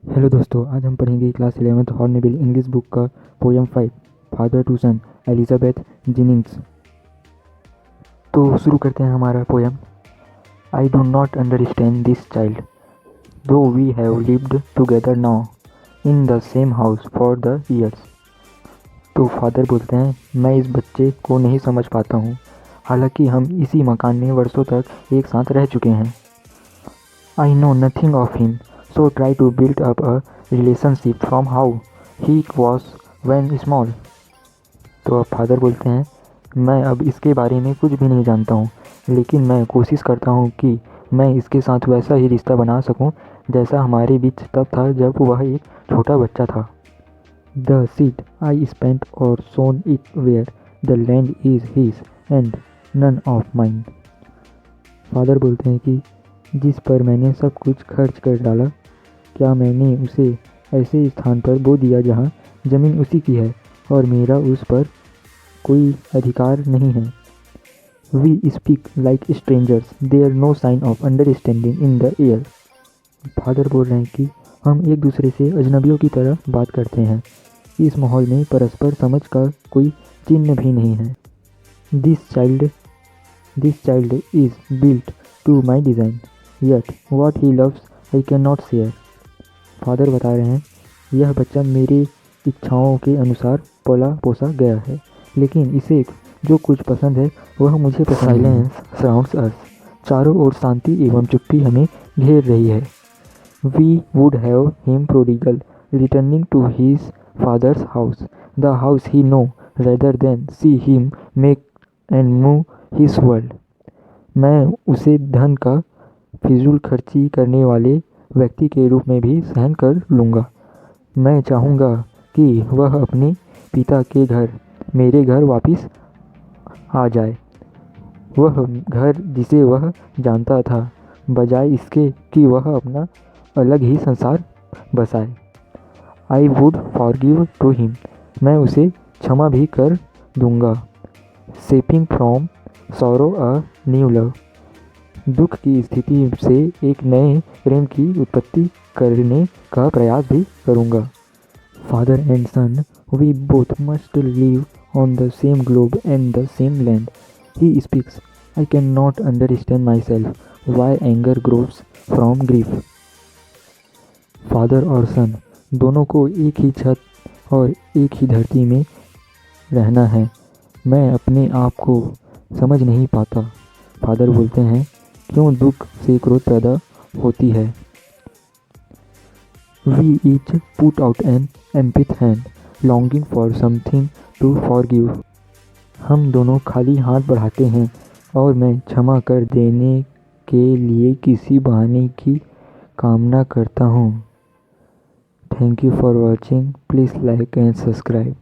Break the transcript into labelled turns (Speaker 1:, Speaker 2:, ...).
Speaker 1: Hello दोस्तों, आज हम पढ़ेंगे class 11th Hornbill English book का poem 5 father to son Elizabeth Jennings. तो शुरू करते हैं हमारा poem. I do not understand this child though we have lived together now in the same house for the years. तो father बोलते हैं, मैं इस बच्चे को नहीं समझ पाता हूँ, हालांकि हम इसी मकान में वर्षों तक एक साथ रह चुके हैं। I know nothing of him, so try to build up a relationship from how he was when small। तो अब फादर बोलते हैं, मैं अब इसके बारे में कुछ भी नहीं जानता हूँ, लेकिन मैं कोशिश करता हूँ कि मैं इसके साथ वैसा ही रिश्ता बना सकूँ जैसा हमारे बीच तब था जब वह एक छोटा बच्चा था। The seat I spent or sown it where the land is his and none of mine. Father बोलते हैं कि जिस पर मैंने सब कुछ खर्च कर डाला, क्या मैंने उसे ऐसे स्थान पर बो दिया जहाँ ज़मीन उसी की है और मेरा उस पर कोई अधिकार नहीं है। We speak like strangers, there no sign of understanding in the air. Father बोल रहे हैं कि हम एक दूसरे से अजनबियों की तरह बात करते हैं, इस माहौल में परस्पर समझ का कोई चिन्ह भी नहीं है। This child is built to my design, yet what he loves I can not share. Father बता रहे हैं, यह बच्चा मेरी इच्छाओं के अनुसार पला पोसा गया है, लेकिन इसे जो कुछ पसंद है वह मुझे पसंद नहीं। साइलेंस सराउंड्स अस, चारों ओर शांति एवं चुप्पी हमें घेर रही है। We would have him prodigal returning to his father's house, the house he know rather than see him make and move his world. मैं उसे धन का फिजूल खर्ची करने वाले व्यक्ति के रूप में भी सहन कर लूँगा। मैं चाहूँगा कि वह अपने पिता के घर, मेरे घर वापस आ जाए, वह घर जिसे वह जानता था, बजाय इसके कि वह अपना अलग ही संसार बसाए। I would forgive to him, मैं उसे क्षमा भी कर दूँगा। Seeping from sorrow a new love, दुख की स्थिति से एक नए प्रेम की उत्पत्ति करने का प्रयास भी करूँगा। Father and son, we both must live on the same globe and the same land. He speaks, I can not understand myself why anger grows from grief. Father और सन दोनों को एक ही छत और एक ही धरती में रहना है। मैं अपने आप को समझ नहीं पाता। फादर बोलते हैं, क्यों दुख से क्रोध पैदा होती है। We each put out an empty hand, longing for something to forgive. हम दोनों खाली हाथ बढ़ाते हैं और मैं क्षमा कर देने के लिए किसी बहाने की कामना करता हूँ। Thank you for watching, please like and subscribe.